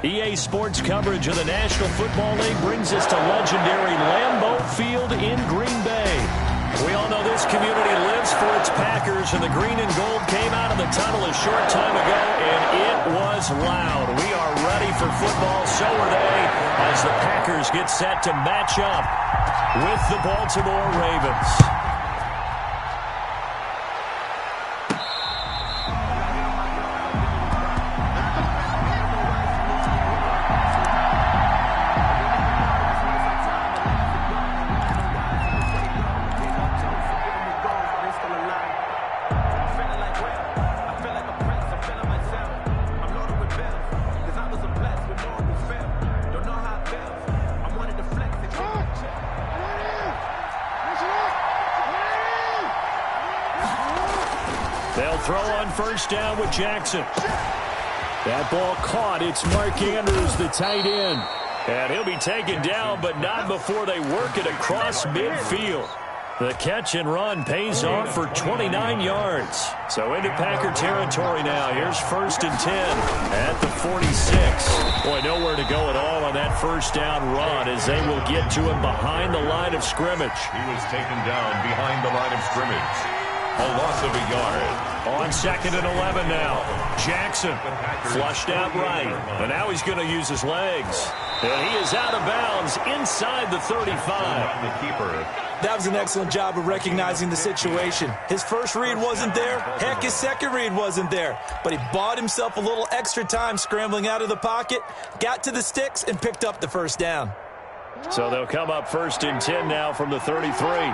EA Sports coverage of the National Football League brings us to legendary Lambeau Field in Green Bay. We all know this community lives for its Packers, and the green and gold came out of the tunnel a short time ago, and it was loud. We are ready for football, so are they, as the Packers get set to match up with the Baltimore Ravens. They'll throw on first down with Jackson. That ball caught. It's Mark Andrews, the tight end. And he'll be taken down, but not before they work it across midfield. The catch and run pays off for 29 yards. So into Packer territory now. Here's 1st and 10 at the 46. Boy, nowhere to go at all on that first down run as they will get to him behind the line of scrimmage. He was taken down behind the line of scrimmage. A loss of a yard. On 2nd and 11 now. Jackson flushed out right. And now he's going to use his legs. And he is out of bounds inside the 35. The keeper. That was an excellent job of recognizing the situation. His first read wasn't there. Heck, his second read wasn't there. But he bought himself a little extra time scrambling out of the pocket, got to the sticks, and picked up the first down. So they'll come up 1st and 10 now from the 33.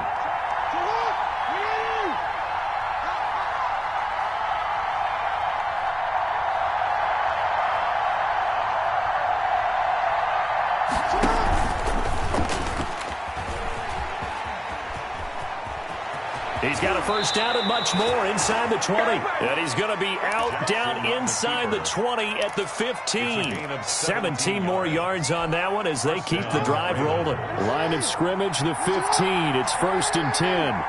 He's got a first down and much more inside the 20. And he's going to be out down inside the 20 at the 15. 17 more yards on that one as they keep the drive rolling. Line of scrimmage, the 15. It's 1st and 10.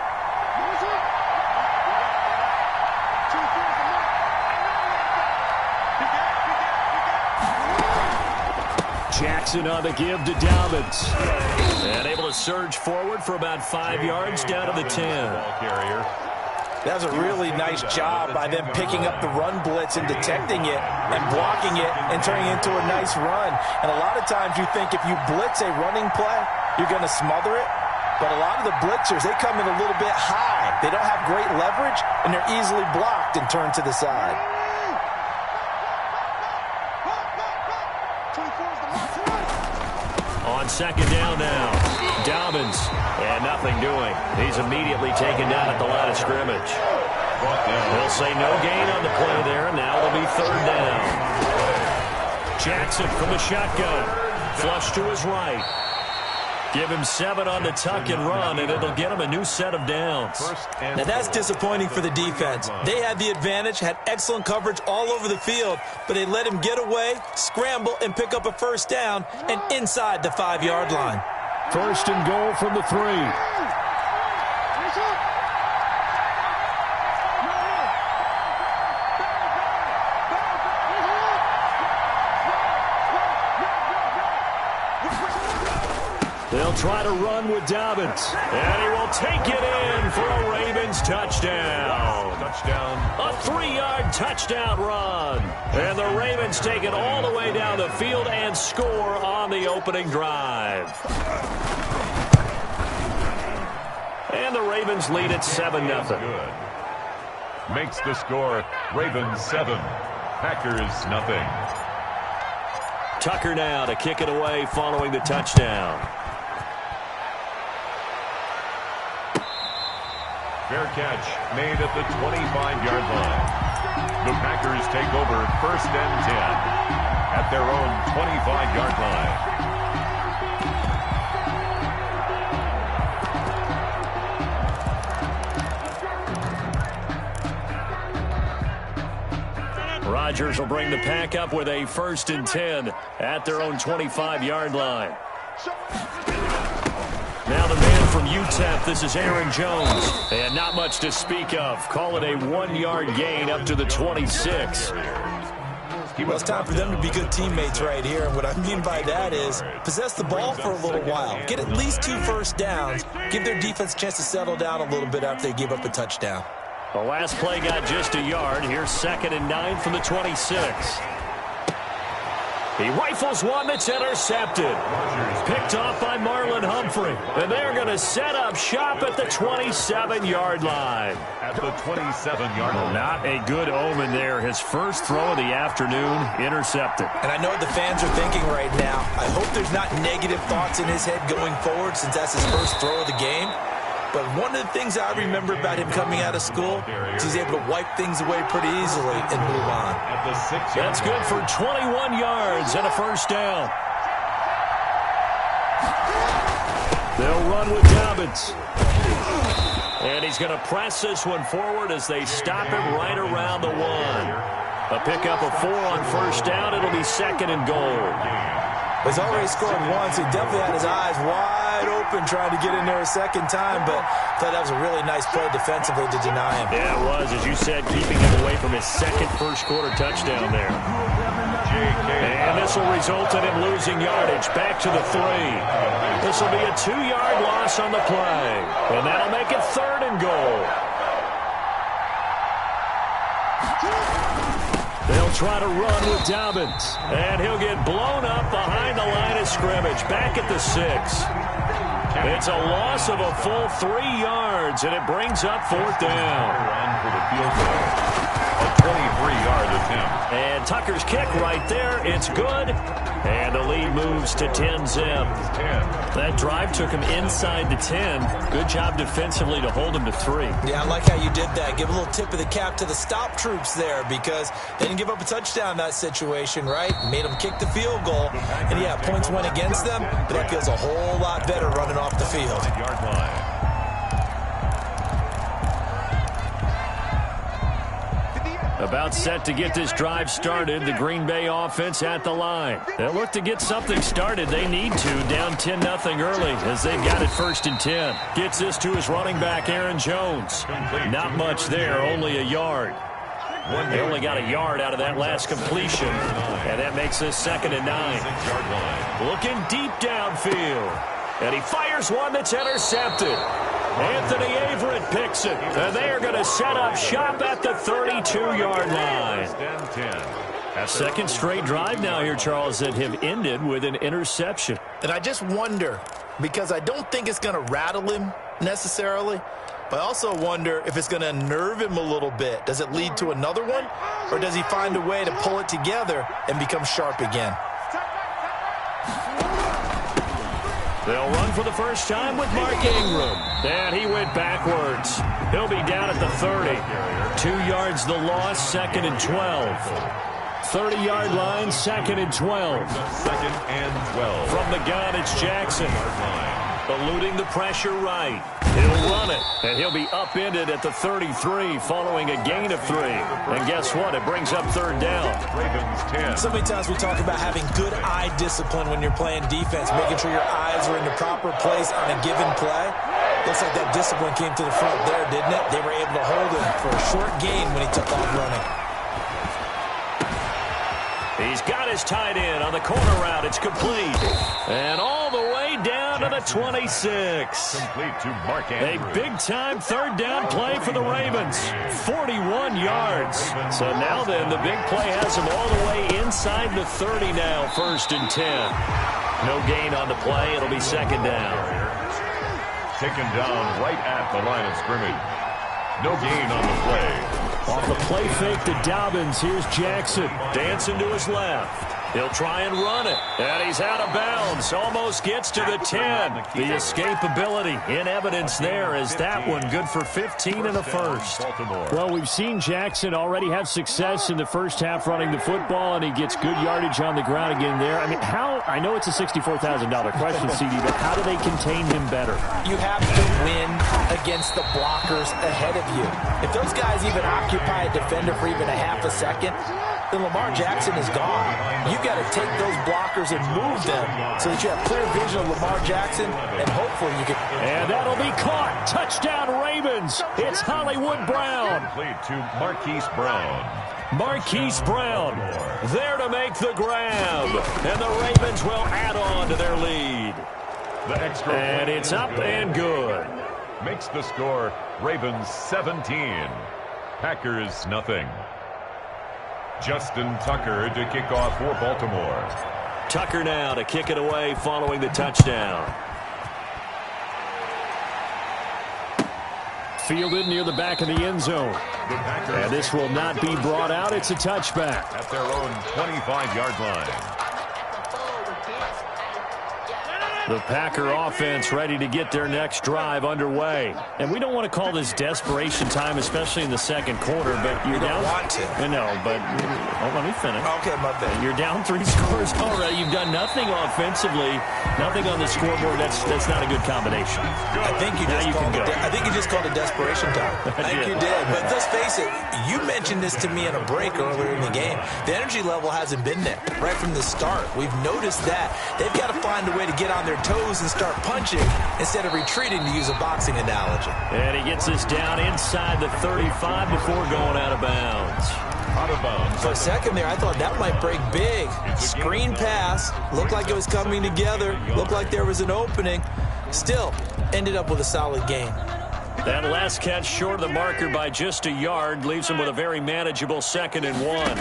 Jackson on the give to Dobbins. And able to surge forward for about 5 yards down to the 10. That was a really nice job by them picking up the run blitz and detecting it and blocking it and turning it into a nice run. And a lot of times you think if you blitz a running play, you're going to smother it. But a lot of the blitzers, they come in a little bit high. They don't have great leverage, and they're easily blocked and turned to the side. On 2nd down now, Dobbins, and nothing doing. He's immediately taken down at the line of scrimmage. They'll say no gain on the play there, and now it'll be 3rd down. Jackson from the shotgun, flush to his right. Give him 7 on the tuck and run, and it'll get him a new set of downs. Now that's disappointing for the defense. They had the advantage, had excellent coverage all over the field, but they let him get away, scramble, and pick up a first down, and inside the 5-yard line. 1st and goal from the 3. They'll try to run with Dobbins. And he will take it in for a Ravens touchdown. A 3-yard touchdown run. And the Ravens take it all the way down the field and score on the opening drive. And the Ravens lead at 7-0. Makes the score Ravens 7, Packers nothing. Tucker now to kick it away following the touchdown. Fair catch made at the 25-yard line. The Packers take over 1st and 10 at their own 25-yard line. Rodgers will bring the pack up with a 1st and 10 at their own 25-yard line. Now the man from UTEP, this is Aaron Jones. And not much to speak of. Call it a 1-yard gain up to the 26. Well, it's time for them to be good teammates right here. And what I mean by that is possess the ball for a little while. Get at least 2 first downs. Give their defense a chance to settle down a little bit after they give up a touchdown. The last play got just a yard. Here's 2nd and 9 from the 26. He rifles one that's intercepted. Picked off by Marlon Humphrey. And they're going to set up shop at the 27-yard line. At the 27-yard line. Not a good omen there. His first throw of the afternoon intercepted. And I know what the fans are thinking right now. I hope there's not negative thoughts in his head going forward since that's his first throw of the game. But one of the things I remember about him coming out of school is he's able to wipe things away pretty easily and move on. That's good for 21 yards and a first down. They'll run with Dobbins. And he's going to press this one forward as they stop him right around the 1. A pickup of 4 on first down. It'll be 2nd and goal. He's already scored once. He definitely had his eyes wide open trying to get in there a second time, but I thought that was a really nice play defensively to deny him. Yeah, it was, as you said, keeping him away from his second first-quarter touchdown there. And this will result in him losing yardage back to the 3. This will be a 2-yard loss on the play, and that'll make it 3rd and goal. They'll try to run with Dobbins. And he'll get blown up behind the line of scrimmage. Back at the 6. It's a loss of a full 3 yards, and it brings up 4th down. For the field goal. A 23-yard attempt. And Tucker's kick right there. It's good. And the lead moves to 10-zip. That drive took him inside the 10. Good job defensively to hold him to 3. Yeah, I like how you did that. Give a little tip of the cap to the stop troops there because they didn't give up a touchdown in that situation, right? Made them kick the field goal. And, yeah, points went against them, but that feels a whole lot better running off the field. Yard line. About set to get this drive started. The Green Bay offense at the line. They'll look to get something started. They need to. Down 10-0 early as they've got it 1st and 10. Gets this to his running back, Aaron Jones. Not much there, only a yard. They only got a yard out of that last completion. And that makes this 2nd and 9. Looking deep downfield. And he fires one that's intercepted. Anthony Averett picks it. And they are going to set up shop at the 32-yard line. Second straight drive now here, Charles, that have ended with an interception. And I just wonder, because I don't think it's going to rattle him necessarily, but I also wonder if it's going to unnerve him a little bit. Does it lead to another one? Or does he find a way to pull it together and become sharp again? They'll run for the first time with Mark Ingram. And he went backwards. He'll be down at the 30. 2 yards the loss, 2nd and 12. 30-yard line, 2nd and 12. 2nd and 12. From the gun, it's Jackson. Eluding the pressure right. He'll run it, and he'll be upended at the 33 following a gain of 3. And guess what? It brings up 3rd down. Ravens 10. So many times we talk about having good eye discipline when you're playing defense, making sure your eyes are in the proper place on a given play. Looks like that discipline came to the front there, didn't it? They were able to hold him for a short gain when he took off running. He's got his tight end on the corner route. It's complete. And all the way down to the 26. Complete to Mark Andrews. A big-time 3rd down play for the Ravens. 41 yards. So now then, the big play has him all the way inside the 30 now, 1st and 10. No gain on the play. It'll be 2nd down. Taken down right at the line of scrimmage. No gain on the play. Off the play fake to Dobbins, here's Jackson. Dancing to his left. He'll try and run it. And he's out of bounds. Almost gets to the 10. The escapability in evidence there is that one good for 15 and a first. Well, we've seen Jackson already have success in the first half running the football, and he gets good yardage on the ground again there. I mean, I know it's a $64,000 question, CD, but how do they contain him better? You have to win against the blockers ahead of you. If those guys even occupy a defender for even a half a second, then Lamar Jackson is gone. You've got to take those blockers and move them so that you have clear vision of Lamar Jackson, and hopefully you can... And that'll be caught. Touchdown, Ravens. It's Hollywood Brown. Complete to Marquise Brown. Marquise Brown there to make the grab. And the Ravens will add on to their lead. And it's up and good. Makes the score Ravens 17. Packers nothing. Justin Tucker to kick off for Baltimore. Tucker now to kick it away following the touchdown. Fielded near the back of the end zone. And this will not be brought out. It's a touchback. At their own 25-yard line. The Packer offense ready to get their next drive underway. And we don't want to call this desperation time, especially in the second quarter, but you're down. Want to. I know, but let me finish. Okay, my bad. You're down 3 scores already. You've done nothing offensively, nothing on the scoreboard. That's not a good combination. I think you just called it desperation time. I think you did. But let's face it, you mentioned this to me in a break earlier in the game. The energy level hasn't been there right from the start. We've noticed that. They've got to find a way to get on their toes and start punching instead of retreating, to use a boxing analogy. And he gets us down inside the 35 before going out of bounds. Out of bounds. For a second there, I thought that might break big. Screen pass. Looked like it was coming together. Looked like there was an opening. Still, ended up with a solid gain. That last catch short of the marker by just a yard leaves him with a very manageable 2nd and 1.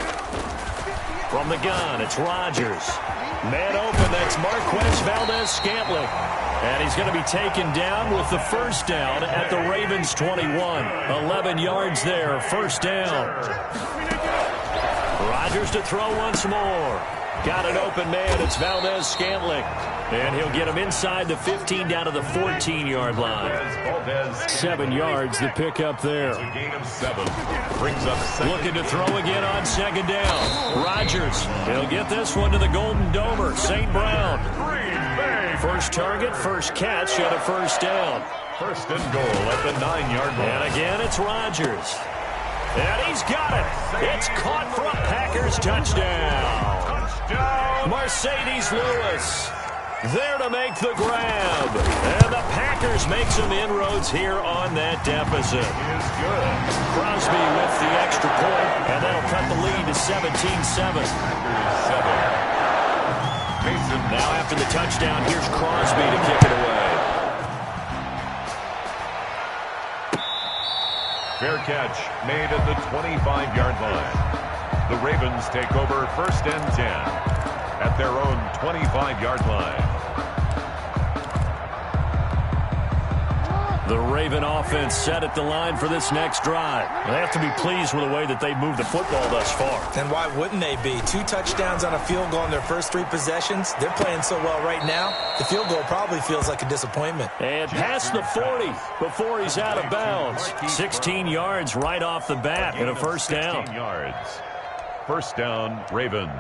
From the gun, it's Rodgers. Man open, that's Marquez Valdes-Scantling. And he's going to be taken down with the first down at the Ravens 21. 11 yards there, first down. Rodgers to throw once more. Got an open man, it's Valdes-Scantling. And he'll get him inside the 15 down to the 14-yard line. 7 yards the pick up there. A gain of 7. Brings up second. Looking to throw again on 2nd down. Rodgers, he'll get this one to the Golden Domer, St. Brown. First target, first catch, and a first down. First and goal at the 9-yard line. And again, it's Rodgers. And he's got it. It's caught for a Packers touchdown. Mercedes Lewis there to make the grab. And the Packers make some inroads here on that deficit. Is good. Crosby with the extra point, and that'll cut the lead to 17-7. Mason. Now after the touchdown, here's Crosby to kick it away. Fair catch made at the 25-yard line. The Ravens take over 1st and 10 at their own 25-yard line. The Raven offense set at the line for this next drive. They have to be pleased with the way that they've moved the football thus far. And why wouldn't they be? 2 touchdowns on a field goal in their first 3 possessions. They're playing so well right now, the field goal probably feels like a disappointment. And past the 40 before he's out of bounds. 16 yards right off the bat and a first down. 16 yards. First down, Ravens.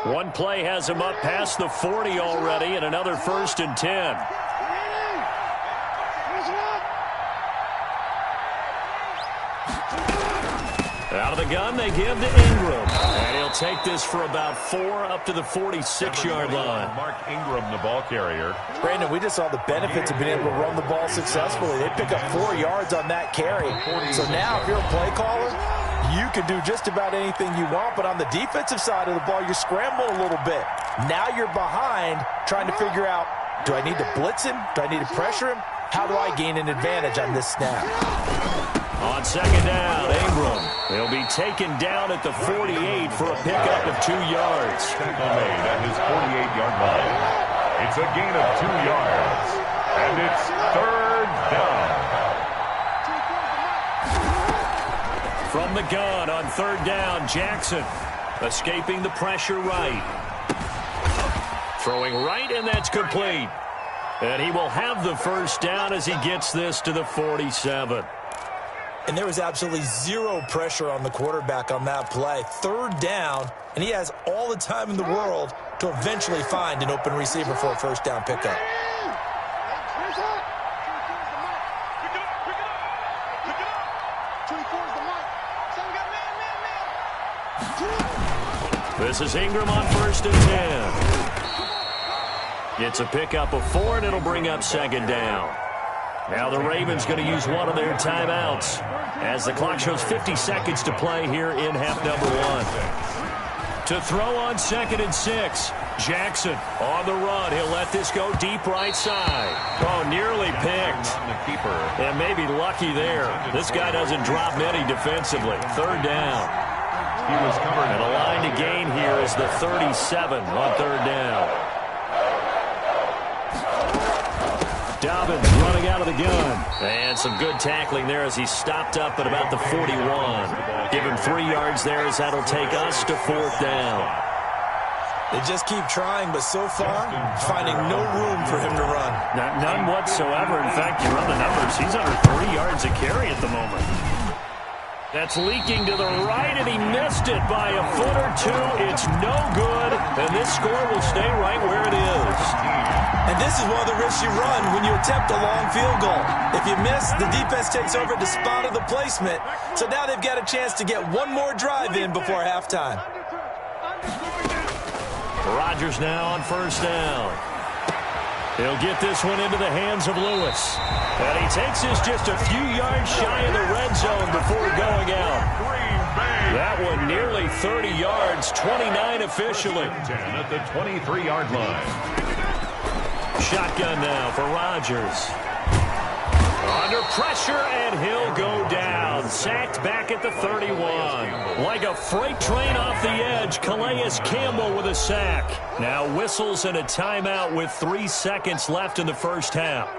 One play has him up past the 40 already, and another 1st and 10. Out of the gun, they give to Ingram. And he'll take this for about 4 up to the 46-yard line. Mark Ingram, the ball carrier. Brandon, we just saw the benefits of being able to run the ball successfully. They pick up 4 yards on that carry. So now if you're a play caller, you can do just about anything you want, but on the defensive side of the ball, you're scrambling a little bit. Now you're behind trying to figure out, do I need to blitz him? Do I need to pressure him? How do I gain an advantage on this snap? On 2nd down, Ingram. He'll be taken down at the 48 for a pickup of 2 yards. Tackle made at his 48-yard line. It's a gain of 2 yards. And it's 3rd down. From the gun on 3rd down, Jackson escaping the pressure right. Throwing right, and that's complete. And he will have the first down as he gets this to the 47. And there was absolutely 0 pressure on the quarterback on that play. 3rd down, and he has all the time in the world to eventually find an open receiver for a first down pickup. This is Ingram on 1st and 10. It's a pickup of 4, and it'll bring up 2nd down. Now the Ravens going to use one of their timeouts as the clock shows 50 seconds to play here in half number one. To throw on 2nd and 6. Jackson on the run. He'll let this go deep right side. Oh, nearly picked. And maybe lucky there. This guy doesn't drop many defensively. 3rd down. And the line to gain here is the 37 on 3rd down. Dobbins running out of the gun. And some good tackling there as he stopped up at about the 41. Give him 3 yards there as that'll take us to 4th down. They just keep trying, but so far, finding no room for him to run. None whatsoever. In fact, you run the numbers. He's under 3 yards a carry at the moment. That's leaking to the right, and he missed it by a foot or two. It's no good, and this score will stay right where it is. And this is one of the risks you run when you attempt a long field goal. If you miss, the defense takes over at the spot of the placement. So now they've got a chance to get one more drive in before halftime. Rodgers now on 1st down. He'll get this one into the hands of Lewis. And he takes this just a few yards shy of the red zone before going out. That one nearly 30 yards, 29 officially. 10 at the 23-yard line. Shotgun now for Rodgers. Under pressure, and he'll go down. Sacked back at the 31. Like a freight train off the edge, Calais Campbell with a sack. Now whistles and a timeout with 3 seconds left in the first half.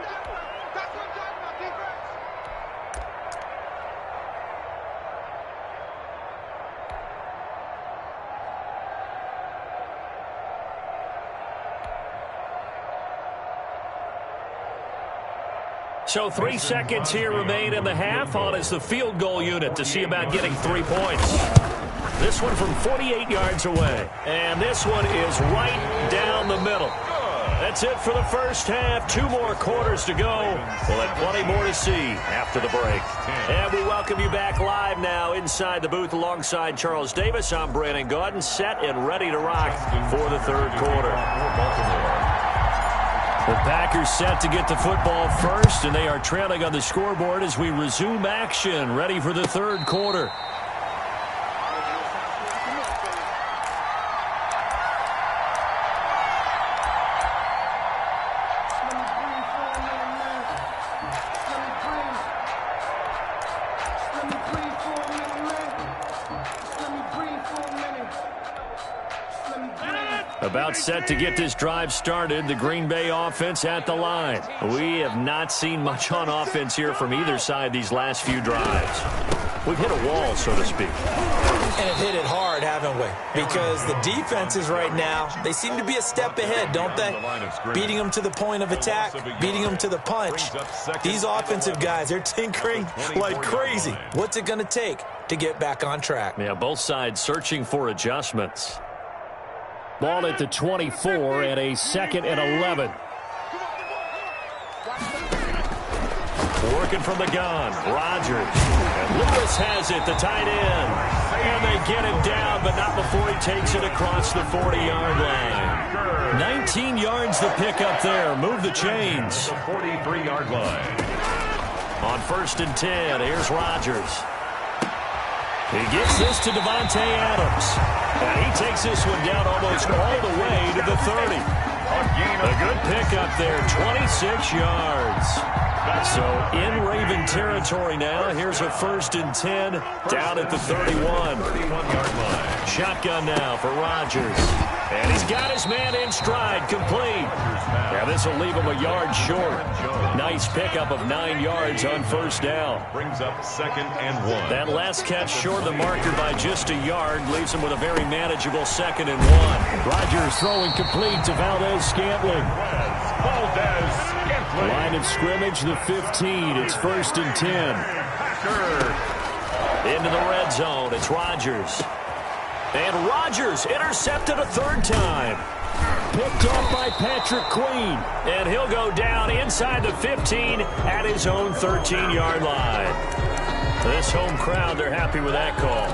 So 3 seconds here remain in the half. On is the field goal unit to see about getting 3 points. This one from 48 yards away. And this one is right down the middle. That's it for the first half. 2 more quarters to go. We'll have plenty more to see after the break. And we welcome you back live now inside the booth alongside Charles Davis. I'm Brandon Gaudin, set and ready to rock for the 3rd quarter. The Packers set to get the football first, and they are trailing on the scoreboard as we resume action, ready for the 3rd quarter. About set to get this drive started, the Green Bay offense at the line. We have not seen much on offense here from either side these last few drives. We've hit a wall, so to speak. And have hit it hard, haven't we? Because the defenses right now, they seem to be a step ahead, don't they? Beating them to the point of attack, beating them to the punch. These offensive guys, they're tinkering like crazy. What's it going to take to get back on track? Yeah, both sides searching for adjustments. Ball at the 24 and a 2nd and 11. Working from the gun, Rodgers. And Lewis has it, the tight end. And they get him down, but not before he takes it across the 40-yard line. 19 yards to pick up there. Move the chains. The 43-yard line. On 1st and 10, here's Rodgers. He gets this to Davante Adams. And he takes this one down almost all the way to the 30. A good pickup there, 26 yards. So in Raven territory now. Here's a 1st and 10 down at the 31. 31-yard line. Shotgun now for Rodgers. And he's got his man in stride, complete. Yeah, this will leave him a yard short. Nice pickup of 9 yards on 1st down. Brings up 2nd and 1. That last catch short of the marker by just a yard leaves him with a very manageable 2nd and 1. Rodgers throwing complete to Valdez-Scantling. Valdez-Scantling. Line of scrimmage, the 15. It's 1st and 10. Into the red zone. It's Rodgers. And Rodgers intercepted a 3rd time. Picked off by Patrick Queen. And he'll go down inside the 15 at his own 13-yard line. This home crowd, they're happy with that call.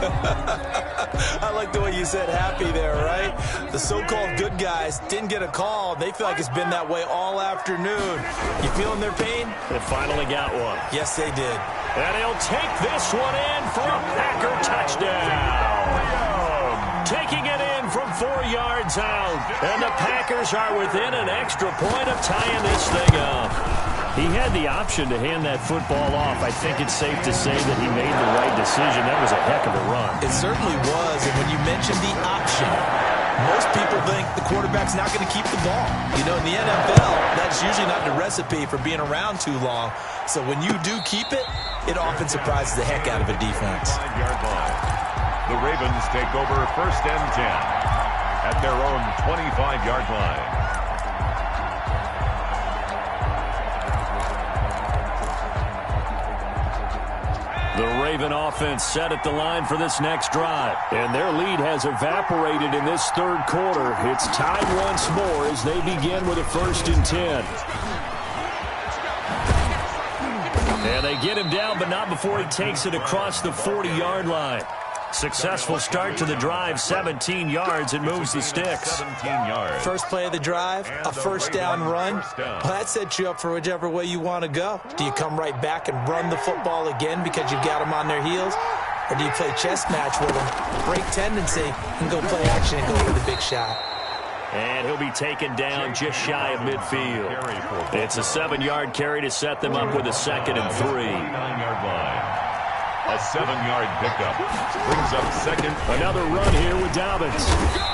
I like the way you said happy there, right? The so-called good guys didn't get a call. They feel like it's been that way all afternoon. You feeling their pain? They finally got one. Yes, they did. And he'll take this one in for a Packer touchdown. Taking it in from 4 yards out. And the Packers are within an extra point of tying this thing up. He had the option to hand that football off. I think it's safe to say that he made the right decision. That was a heck of a run. It certainly was. And when you mentioned the option, most people think the quarterback's not going to keep the ball. You know, in the NFL, that's usually not the recipe for being around too long. So when you do keep it, it often surprises the heck out of a defense. 5-yard line. The Ravens take over 1st and 10 at their own 25-yard line. The Raven offense set at the line for this next drive. And their lead has evaporated in this third quarter. It's tied once more as they begin with a 1st and 10. And they get him down, but not before he takes it across the 40-yard line. Successful start to the drive, 17 yards, and moves the sticks. 17 yards. First play of the drive, a first down run. Well, that sets you up for whichever way you want to go. Do you come right back and run the football again because you've got them on their heels? Or do you play chess match with them, break tendency, and go play action and go for the big shot? And he'll be taken down just shy of midfield. It's a 7-yard carry to set them up with a 2nd and 3. 9-yard line. A 7-yard pickup brings up 2nd. Another run here with Dobbins.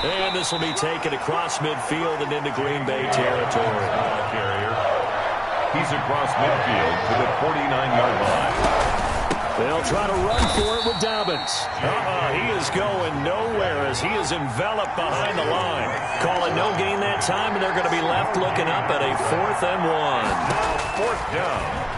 And this will be taken across midfield and into Green Bay territory. Carrier. He's across midfield to the 49-yard line. They'll try to run for it with Dobbins. He is going nowhere as he is enveloped behind the line. Call it no gain that time, and they're going to be left looking up at a 4th and 1. Now 4th down.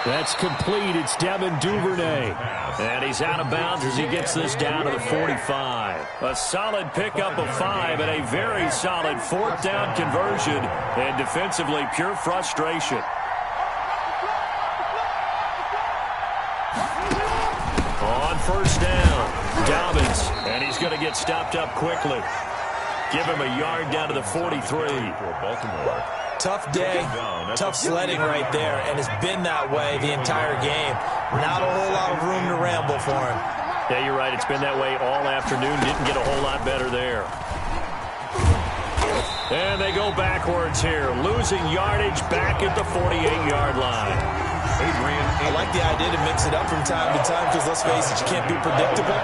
That's complete. It's Devin Duvernay. And he's out of bounds as he gets this down to the 45. A solid pickup of 5 and a very solid 4th down conversion. And defensively, pure frustration. On 1st down, Dobbins. And he's going to get stopped up quickly. Give him a yard down to the 43. For Baltimore. Tough day, tough sledding right there, and it's been that way the entire game. Not a whole lot of room to ramble for him. Yeah, you're right. It's been that way all afternoon. Didn't get a whole lot better there. And they go backwards here, losing yardage back at the 48-yard line. I like the idea to mix it up from time to time because, let's face it, you can't be predictable.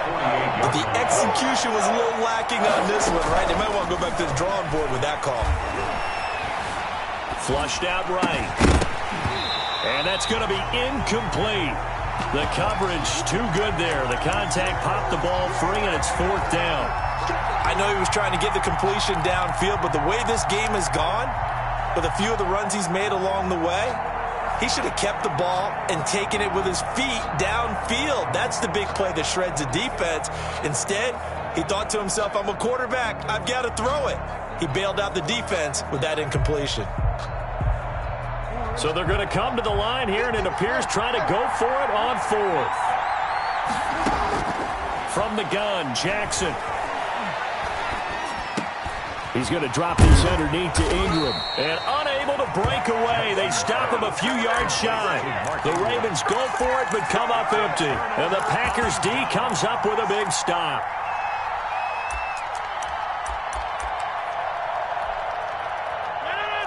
But the execution was a little lacking on this one, right? They might want to go back to the drawing board with that call. Flushed out right. And that's going to be incomplete. The coverage too good there. The contact popped the ball free, and it's 4th down. I know he was trying to get the completion downfield, but the way this game has gone, with a few of the runs he's made along the way, he should have kept the ball and taken it with his feet downfield. That's the big play that shreds the defense. Instead, he thought to himself, I'm a quarterback. I've got to throw it. He bailed out the defense with that incompletion. So they're going to come to the line here, and it appears trying to go for it on 4th. From the gun, Jackson. He's going to drop this underneath to Ingram. And unable to break away. They stop him a few yards shy. The Ravens go for it, but come up empty. And the Packers D comes up with a big stop.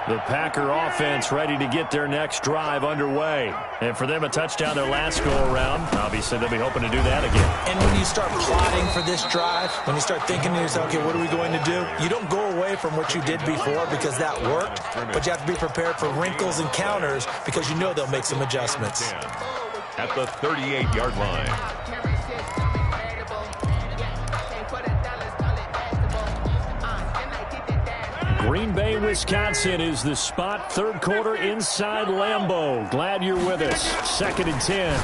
The Packer offense ready to get their next drive underway. And for them, a touchdown their last go-around. Obviously, they'll be hoping to do that again. And when you start plotting for this drive, when you start thinking to yourself, okay, what are we going to do? You don't go away from what you did before because that worked, but you have to be prepared for wrinkles and counters because you know they'll make some adjustments. At the 38-yard line. Green Bay, Wisconsin is the spot. 3rd quarter inside Lambeau. Glad you're with us. 2nd and 10.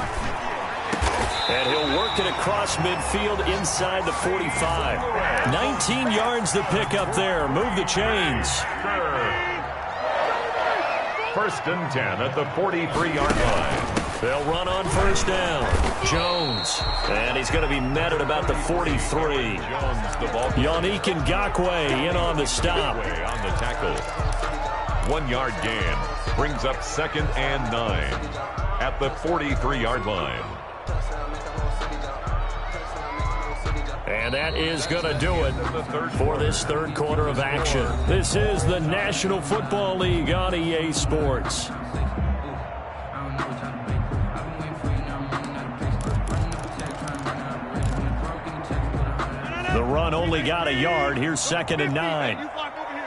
And he'll work it across midfield inside the 45. 19 yards the pick up there. Move the chains. 1st and 10 at the 43-yard line. They'll run on first down. Jones. And he's going to be met at about the 43. Yannick Ngakoue in on the stop. On the tackle. 1 yard gain. Brings up 2nd and 9 at the 43-yard line. And that is going to do it for this third quarter of action. This is the National Football League on EA Sports. The run only got a yard. Here's 2nd and 9. You block over here.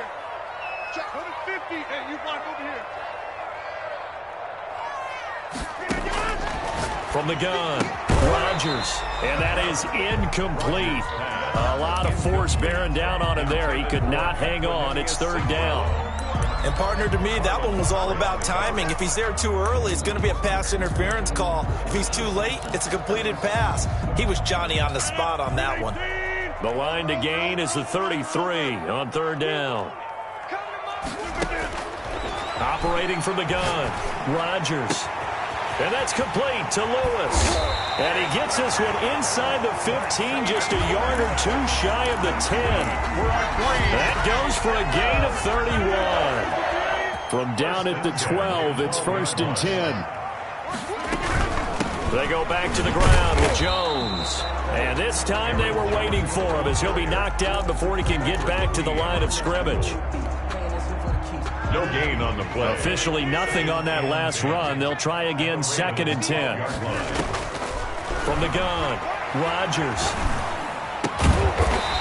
Check, go to 50, and you block over here. From the gun, Rodgers. And that is incomplete. A lot of force bearing down on him there. He could not hang on. It's 3rd down. And partner, to me, that one was all about timing. If he's there too early, it's going to be a pass interference call. If he's too late, it's a completed pass. He was Johnny on the spot on that one. The line to gain is the 33 on 3rd down. Operating from the gun, Rodgers. And that's complete to Lewis. And he gets this one inside the 15, just a yard or two shy of the 10. That goes for a gain of 31. From down at the 12, it's 1st and 10. They go back to the ground with Jones. And this time they were waiting for him as he'll be knocked out before he can get back to the line of scrimmage. No gain on the play. Officially nothing on that last run. They'll try again, 2nd and 10. From the gun, Rodgers.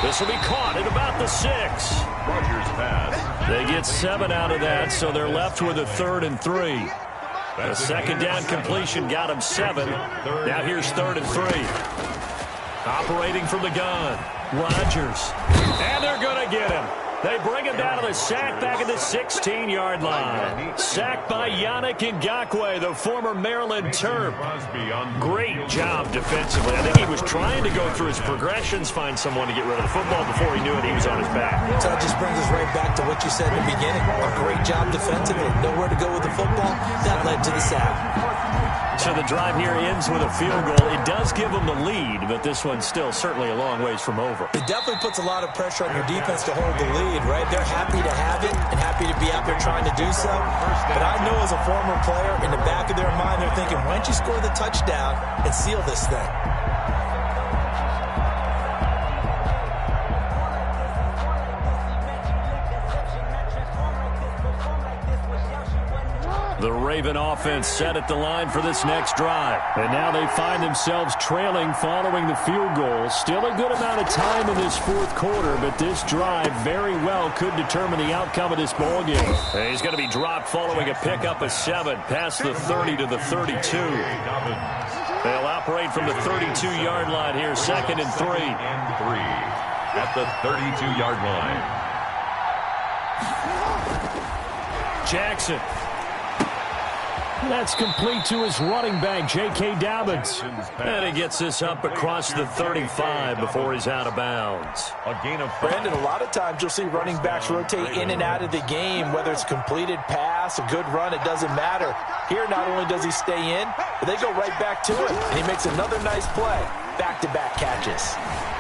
This will be caught at about the 6. Rodgers pass. They get 7 out of that, so they're left with a 3rd and 3. The 2nd down completion got him 7. Now here's 3rd and 3. Operating from the gun, Rodgers. And they're going to get him. They bring him down to the sack back at the 16-yard line. Sacked by Yannick Ngakoue, the former Maryland Terp. Great job defensively. I think he was trying to go through his progressions, find someone to get rid of the football before he knew it. He was on his back. So that just brings us right back to what you said in the beginning. A great job defensively. Nowhere to go with the football. That led to the sack. So the drive here ends with a field goal. It does give them the lead, but this one's still certainly a long ways from over. It definitely puts a lot of pressure on your defense to hold the lead, right? They're happy to have it and happy to be out there trying to do so. But I know as a former player, in the back of their mind, they're thinking, why don't you score the touchdown and seal this thing? The Raven offense set at the line for this next drive. And now they find themselves trailing following the field goal. Still a good amount of time in this 4th quarter, but this drive very well could determine the outcome of this ballgame. And he's going to be dropped following a pickup of 7 past the 30 to the 32. They'll operate from the 32-yard line here, 2nd and 3. At the 32-yard line. Jackson. That's complete to his running back, J.K. Dobbins. And he gets this up across the 35 before he's out of bounds. A gain of Brandon, a lot of times you'll see running backs rotate in and out of the game, whether it's completed pass, a good run, it doesn't matter. Here, not only does he stay in, but they go right back to him, and he makes another nice play. Back-to-back catches.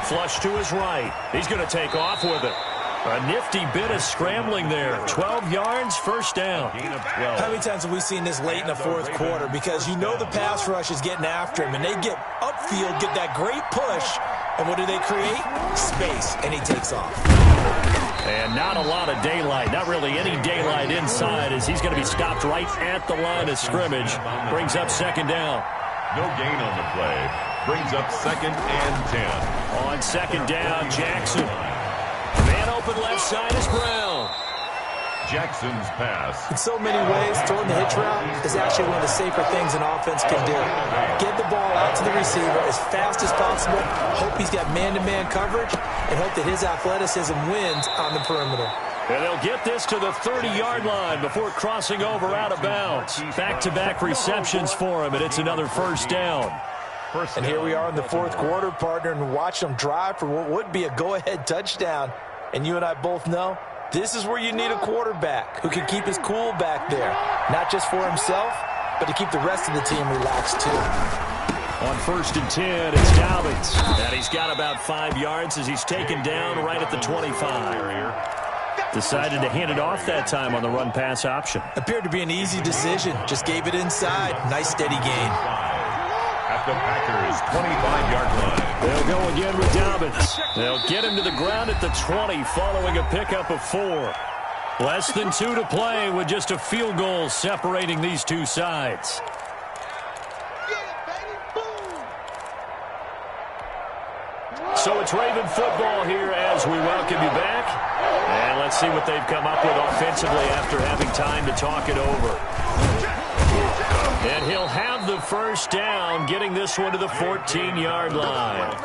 Flush to his right. He's going to take off with it. A nifty bit of scrambling there. 12 yards, 1st down. How many times have we seen this late in the 4th quarter? Because you know the pass rush is getting after him, and they get upfield, get that great push, and what do they create? Space, and he takes off. And not a lot of daylight, not really any daylight inside as he's going to be stopped right at the line of scrimmage. Brings up 2nd down. No gain on the play. Brings up 2nd and 10. On 2nd down, Jackson. Man open left side is Brown. Jackson's pass. In so many ways, throwing the hitch route is actually one of the safer things an offense can do. Get the ball out to the receiver as fast as possible, hope he's got man-to-man coverage, and hope that his athleticism wins on the perimeter. And they'll get this to the 30-yard line before crossing over out of bounds. Back-to-back receptions for him, and it's another 1st down. And here we are in the 4th quarter, partner, and watch them drive for what would be a go-ahead touchdown. And you and I both know this is where you need a quarterback who can keep his cool back there, not just for himself, but to keep the rest of the team relaxed too. On 1st and 10, it's Dobbins. And he's got about 5 yards as he's taken down right at the 25. Decided to hand it off that time on the run-pass option. Appeared to be an easy decision. Just gave it inside. Nice steady gain. At the Packers' 25-yard line. They'll go again with Dobbins. They'll get him to the ground at the 20 following a pickup of 4. Less than 2 to play with just a field goal separating these two sides. So it's Raven football here as we welcome you back. And let's see what they've come up with offensively after having time to talk it over. And he'll have the first down, getting this one to the 14-yard line.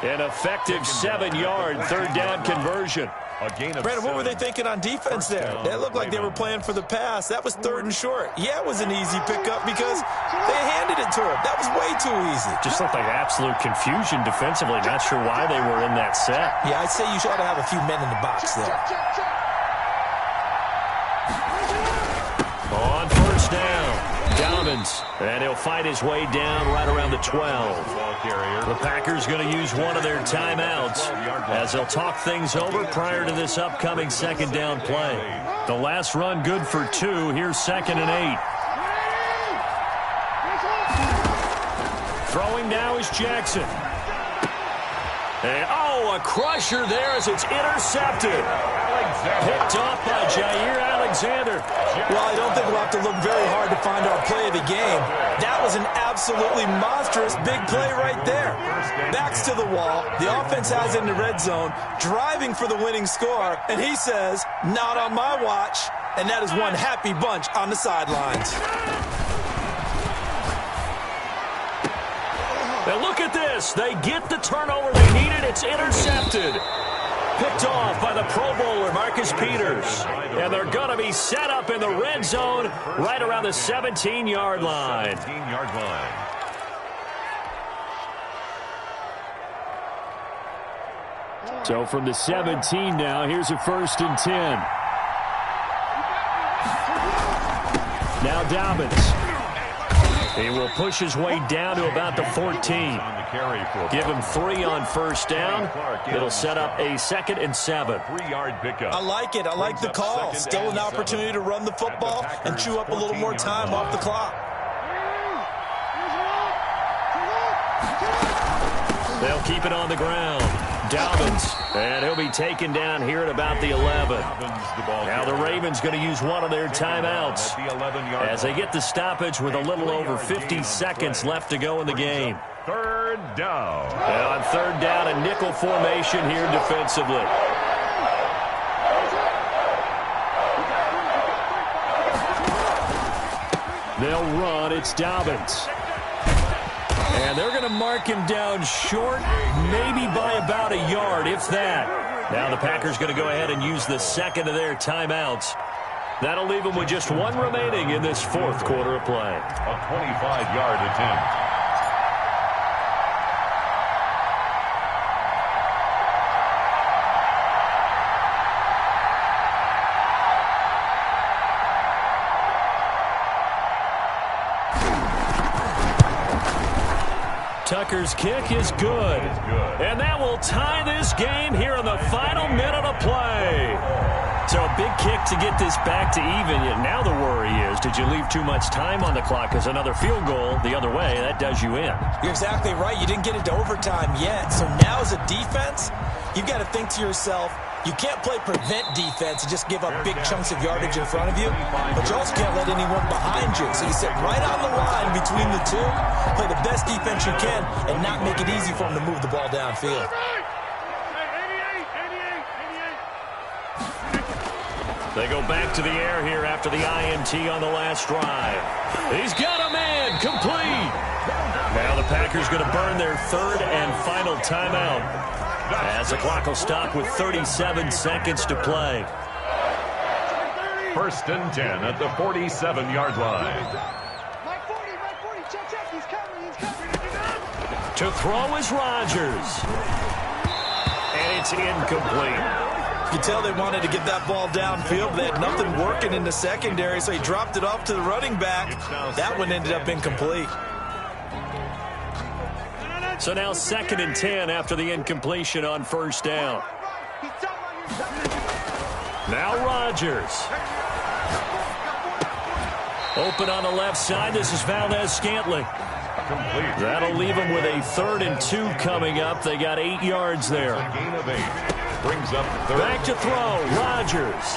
An effective 7-yard third down conversion. Brandon, what were they thinking on defense there? They looked like they were playing for the pass. That was 3rd and short. Yeah, it was an easy pickup because they handed it to him. That was way too easy. Just looked like absolute confusion defensively. Not sure why they were in that set. Yeah, I'd say you should have a few men in the box there. On 1st down, Dobbins. And he'll fight his way down right around the 12. The Packers going to use one of their timeouts as they'll talk things over prior to this upcoming 2nd down play. The last run good for 2. Here's 2nd and 8. Throwing now is Jackson. And, a crusher there as it's intercepted. Picked off by Jair Alexander. Well, I don't think we'll have to look very hard to find our play of the game. That was an absolutely monstrous big play right there. Backs to the wall. The offense has it in the red zone, driving for the winning score. And he says, not on my watch. And that is one happy bunch on the sidelines. And look at this. They get the turnover they needed. It's intercepted. Picked off by the Pro Bowler, Marcus Peters. And they're going to be set up in the red zone right around the 17-yard line. So from the 17 now, here's a 1st and 10. Now Dobbins. He will push his way down to about the 14. Give him 3 on 1st down. It'll set up a 2nd and 7. 3-yard pickup. I like it. I like the call. Still an opportunity to run the football and chew up a little more time off the clock. They'll keep it on the ground. Dobbins, and he'll be taken down here at about the 11. Now the Ravens going to use one of their timeouts as they get the stoppage with a little over 50 seconds left to go in the game. 3rd down. And on 3rd down, a nickel formation here defensively. They'll run. It's Dobbins. And they're going to mark him down short, maybe by about a yard, if that. Now the Packers going to go ahead and use the 2nd of their timeouts. That'll leave them with just 1 remaining in this 4th quarter of play. A 25-yard attempt. Tucker's kick is good. And that will tie this game here in the final minute of play. So a big kick to get this back to even. Now the worry is, did you leave too much time on the clock? Because another field goal the other way, that does you in. You're exactly right. You didn't get into overtime yet. So now as a defense, you've got to think to yourself, you can't play prevent defense and just give up big chunks of yardage in front of you, but you also can't let anyone behind you. So you sit right on the line between the two, play the best defense you can, and not make it easy for them to move the ball downfield. They go back to the air here after the INT on the last drive. He's got a man, complete. Now the Packers going to burn their 3rd and final timeout as the clock will stop with 37 seconds to play. 1st and 10 at the 47-yard line. To throw is Rodgers. And it's incomplete. You could tell they wanted to get that ball downfield. They had nothing working in the secondary, so he dropped it off to the running back. That one ended up incomplete. So now 2nd and 10 after the incompletion on first down. Now Rodgers. Open on the left side. This is Valdes-Scantling. Complete. That'll leave them with a 3rd and 2 coming up. They got 8 yards there. A gain of 8. Brings up 3rd. Back to throw. Rodgers.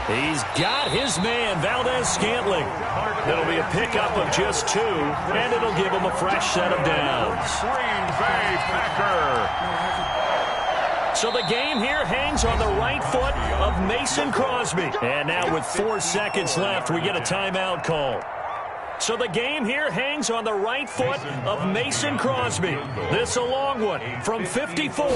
He's got his man, Valdes-Scantling. That'll be a pickup of just 2, and it'll give him a fresh set of downs. Green Bay Packer. So the game here hangs on the right foot of Mason Crosby. And now with 4 seconds left, we get a timeout call. So the game here hangs on the right foot of Mason Crosby. This a long one from 54.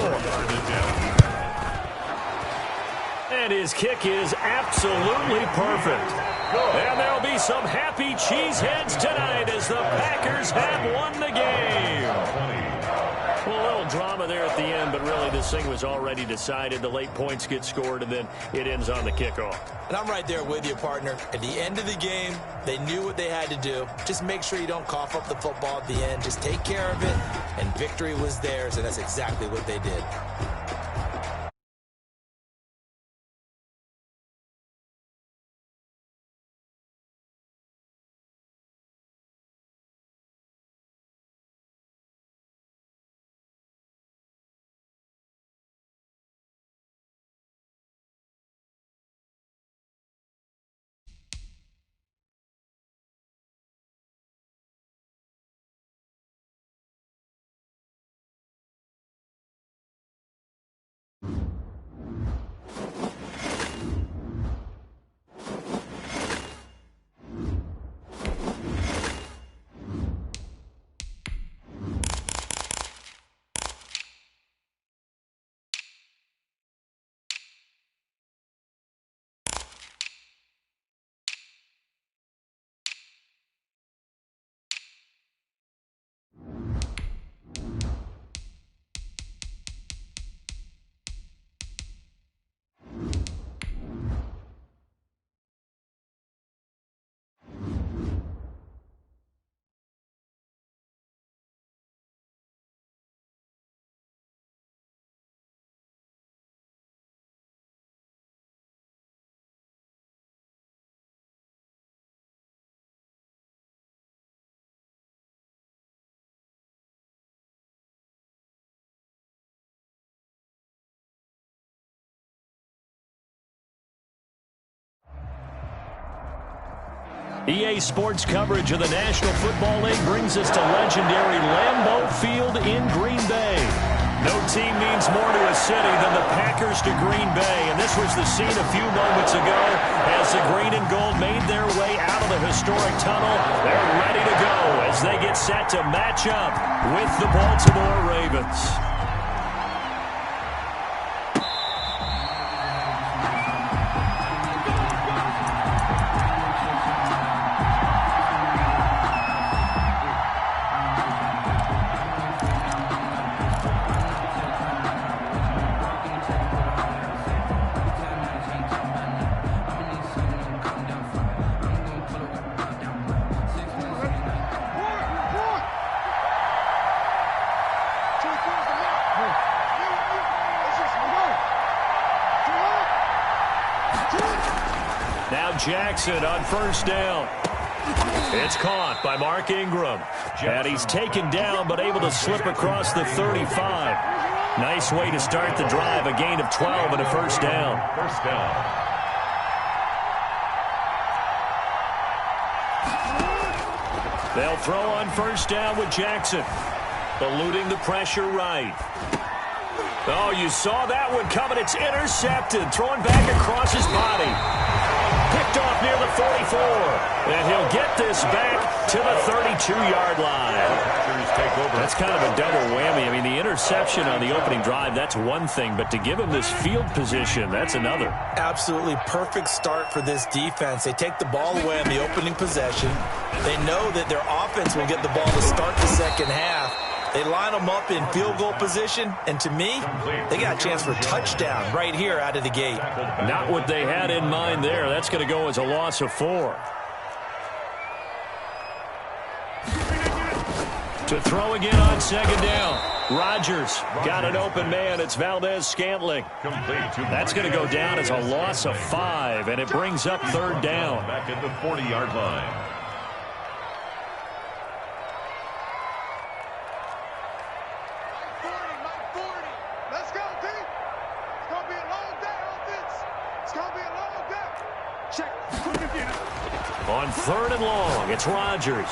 And his kick is absolutely perfect. And there'll be some happy cheeseheads tonight as the Packers have won the game. Well, a little drama there at the end, but really this thing was already decided. The late points get scored, and then it ends on the kickoff. And I'm right there with you, partner. At the end of the game, they knew what they had to do. Just make sure you don't cough up the football at the end. Just take care of it, and victory was theirs, and that's exactly what they did. EA Sports coverage of the National Football League brings us to legendary Lambeau Field in Green Bay. No team means more to a city than the Packers to Green Bay, and this was the scene a few moments ago as the green and gold made their way out of the historic tunnel. They're ready to go as they get set to match up with the Baltimore Ravens. Jackson on first down. It's caught by Mark Ingram. And he's taken down but able to slip across the 35. Nice way to start the drive. A gain of 12 and a first down. First down. They'll throw on first down with Jackson. Eluding the pressure right. Oh, you saw that one coming. It's intercepted. Thrown back across his body. Picked off near the 44. And he'll get this back to the 32-yard line. That's kind of a double whammy. I mean, the interception on the opening drive, that's one thing. But to give him this field position, that's another. Absolutely perfect start for this defense. They take the ball away on the opening possession. They know that their offense will get the ball to start the second half. They line them up in field goal position, and to me, they got a chance for a touchdown right here out of the gate. Not what they had in mind there. That's going to go as a loss of 4. To throw again on second down. Rodgers got an open man. It's Valdez-Scantling. That's going to go down as a loss of 5, and it brings up third down. Back at the 40-yard line. Let's go, team. It's going to be a long day, offense. It's going to be a long day. Check. On third and long, it's Rodgers.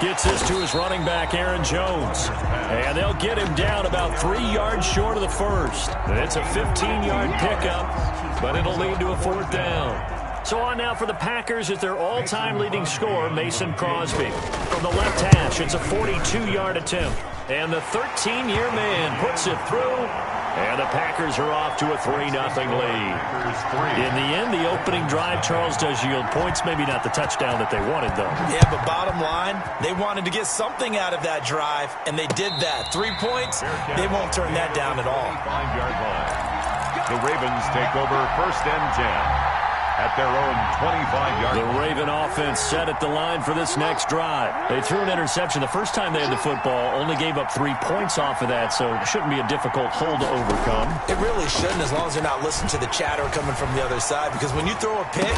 Gets this to his running back, Aaron Jones. And they'll get him down about 3 yards short of the first. It's a 15-yard pickup, but it'll lead to a fourth down. So on now for the Packers is their all-time leading scorer, Mason Crosby. From the left hash, it's a 42-yard attempt. And the 13-year man puts it through. And the Packers are off to a 3-0 lead. In the end, the opening drive, Charles, does yield points. Maybe not the touchdown that they wanted, though. Yeah, but bottom line, they wanted to get something out of that drive, and they did that. 3 points, they won't turn that down at all. 5-yard line. The Ravens take over first and 10 at their own 25-yard line. The Raven offense set at the line for this next drive. They threw an interception the first time they had the football, only gave up 3 points off of that, so it shouldn't be a difficult hole to overcome. It really shouldn't, as long as they're not listening to the chatter coming from the other side, because when you throw a pick,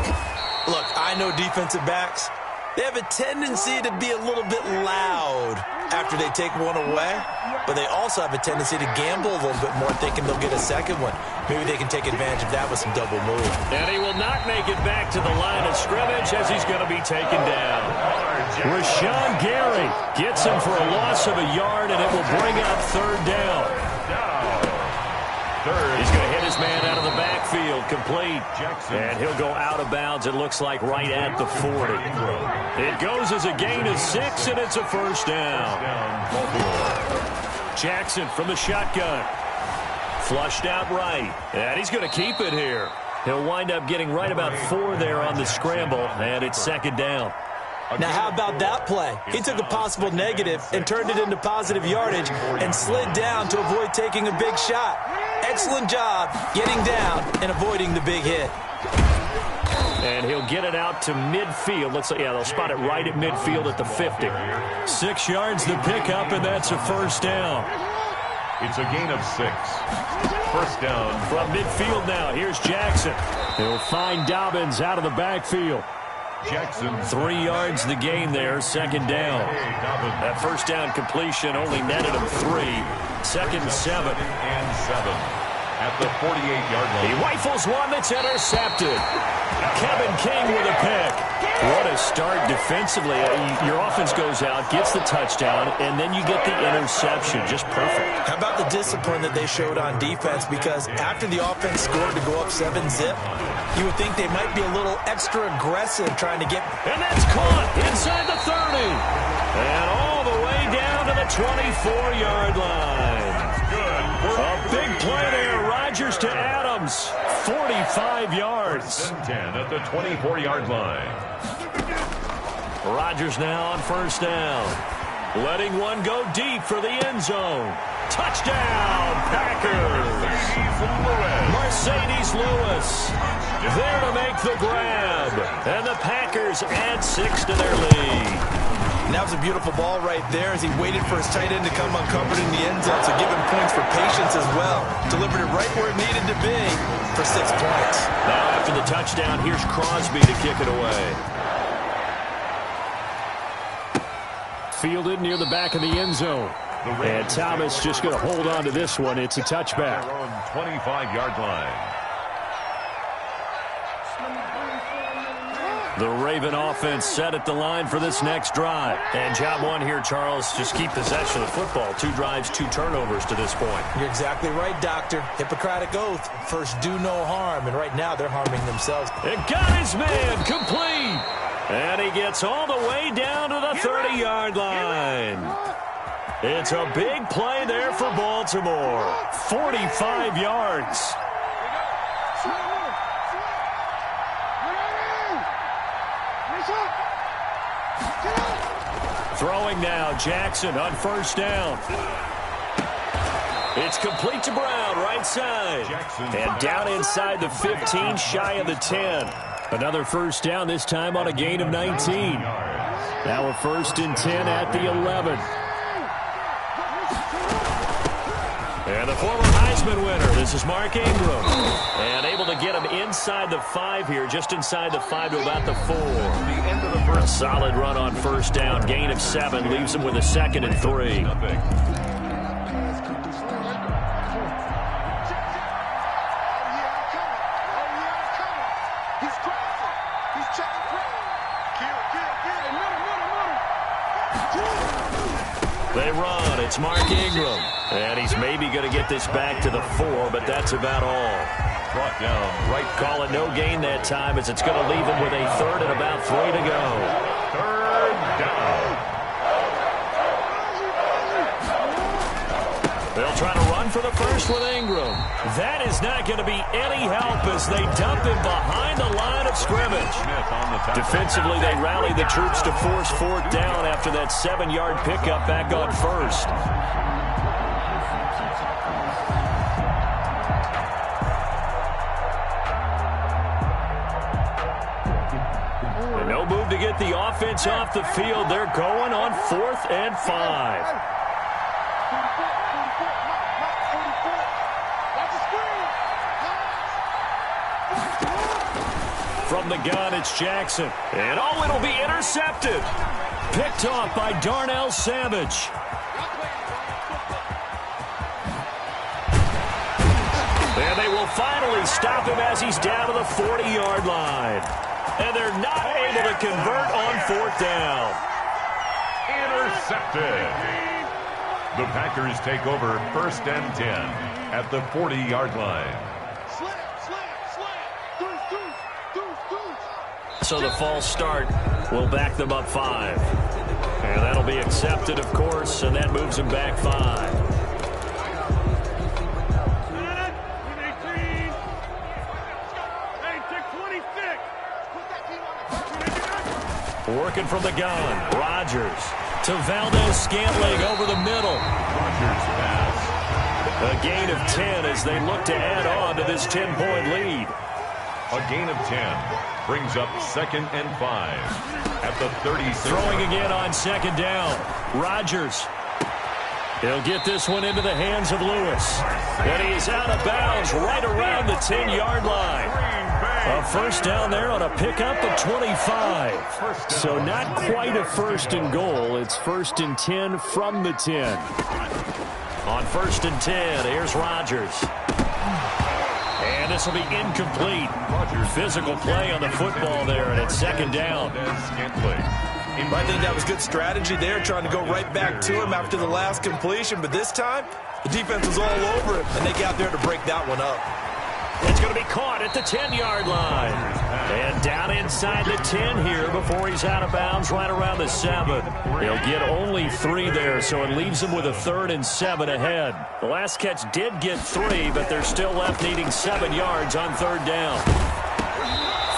look, I know defensive backs, they have a tendency to be a little bit loud after they take one away, but they also have a tendency to gamble a little bit more, thinking they'll get a second one. Maybe they can take advantage of that with some double move. And he will not make it back to the line of scrimmage as he's going to be taken down. Rashawn Gary gets him for a loss of a yard, and it will bring up third down. He's going to hit his man out of the backfield, complete. And he'll go out of bounds, it looks like, right at the 40. It goes as a gain of 6, and it's a first down. Jackson from the shotgun. Flushed out right, and he's going to keep it here. He'll wind up getting right about 4 there on the scramble, and it's second down. Now, how about that play? He took a possible negative and turned it into positive yardage and slid down to avoid taking a big shot. Excellent job getting down and avoiding the big hit. And he'll get it out to midfield. Looks like, yeah, they'll spot it right at midfield at the 50. 6 yards to pick up, and that's a first down. It's a gain of 6. First down. From midfield now, here's Jackson. He'll find Dobbins out of the backfield. Jackson. 3 yards the gain there, second down. That first down completion only netted him 3. Second and 7. And 7 at the 48-yard line. He rifles one that's intercepted. Kevin King with a pick. What a start defensively. Your offense goes out, gets the touchdown, and then you get the interception. Just perfect. How about the discipline that they showed on defense? Because after the offense scored to go up 7-zip, you would think they might be a little extra aggressive trying to get... And that's caught inside the 30. And all the way down to the 24-yard line. A big play there. Rodgers to Adams. 45 yards. 10 at the 24-yard line. Rodgers now on first down. Letting one go deep for the end zone. Touchdown, Packers. Mercedes Lewis there to make the grab. And the Packers add 6 to their lead. And that was a beautiful ball right there as he waited for his tight end to come uncovered in the end zone. So give him points for patience as well. Delivered it right where it needed to be for 6 points. Now after the touchdown, here's Crosby to kick it away. Fielded near the back of the end zone. And Thomas just going to hold on to this one. It's a touchback. Their own 25-yard line. The Raven offense set at the line for this next drive. And job one here, Charles, just keep possession of the football. 2 drives, 2 turnovers to this point. You're exactly right, Doctor. Hippocratic oath. First, do no harm. And right now, they're harming themselves. It got his man complete. And he gets all the way down to the 30-yard line. It's a big play there for Baltimore. 45 yards. Throwing now, Jackson on first down. It's complete to Brown, right side. And down inside the 15, shy of the 10. Another first down, this time on a gain of 19. Now a 1st and 10 at the 11. And the former Heisman winner, this is Mark Ingram. And able to get him inside the 5 here, just inside the 5 to about the 4. A solid run on first down, gain of 7, leaves him with a 2nd and 3. They run. It's Mark Ingram. And he's maybe going to get this back to the 4, but that's about all. Brought down. Right. Call it no gain that time as it's going to leave him with a 3rd and about 3 to go. 3rd down. They'll try to run for the first with Ingram. That is not going to be any help as they dump him behind the line of scrimmage. Defensively, they rally the troops to force 4th down after that 7-yard pickup back on first. And no move to get the offense off the field. They're going on 4th and 5. From the gun, it's Jackson. And oh, it'll be intercepted. Picked off by Darnell Savage. And they will finally stop him as he's down to the 40-yard line. And they're not able to convert on 4th down. Intercepted. The Packers take over 1st and 10 at the 40-yard line. So the false start will back them up 5. And that'll be accepted, of course, and that moves them back 5. Working from the gun, Rodgers to Valdez-Scantling over the middle. Rodgers pass. A gain of 10 as they look to add on to this 10-point lead. A gain of 10 brings up 2nd and 5 at the 36. Throwing again on 2nd down. Rodgers. He'll get this one into the hands of Lewis. And he's out of bounds right around the 10-yard line. A first down there on a pickup at 25. So not quite a 1st and goal. It's 1st and 10 from the 10. On 1st and 10, here's Rodgers. And this will be incomplete. Physical play on the football there, and it's 2nd down. I think that was good strategy there, trying to go right back to him after the last completion. But this time, the defense was all over him, and they got there to break that one up. It's going to be caught at the 10-yard line. And down inside the 10 here before he's out of bounds right around the 7. He'll get only 3 there, so it leaves him with a 3rd and 7 ahead. The last catch did get 3, but they're still left needing 7 yards on 3rd down.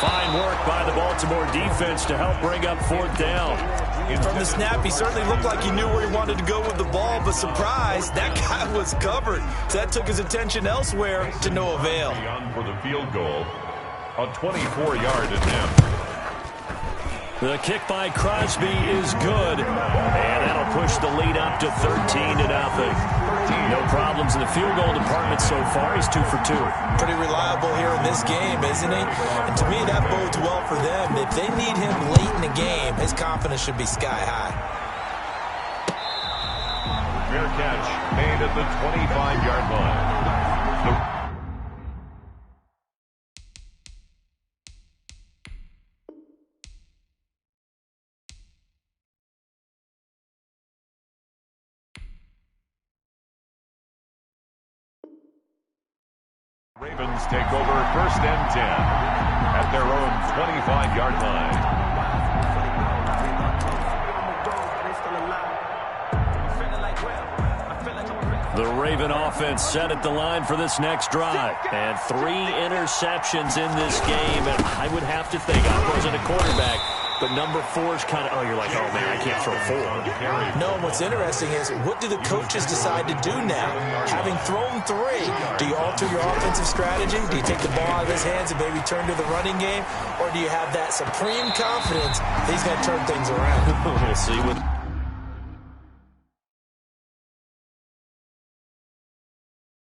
Fine work by the Baltimore defense to help bring up 4th down. From the snap, he certainly looked like he knew where he wanted to go with the ball, but surprise, that guy was covered. So that took his attention elsewhere to no avail. For the field goal, a 24-yard attempt. The kick by Crosby is good, and that'll push the lead up to 13-0. No problems in the field goal department so far. He's 2 for 2. Pretty reliable here in this game, isn't he? And to me, that bodes well for them. If they need him late in the game, his confidence should be sky high. Fair catch made at the 25-yard line. Ravens take over 1st and 10 at their own 25-yard line. The Raven offense set at the line for this next drive. And 3 interceptions in this game. And I would have to think, I wasn't a quarterback, but number 4 is kind of, oh, you're like, oh, man, I can't throw 4. No, what's interesting is, what do the coaches decide to do now? Having thrown 3, do you alter your offensive strategy? Do you take the ball out of his hands and maybe turn to the running game? Or do you have that supreme confidence that he's going to turn things around? We'll see what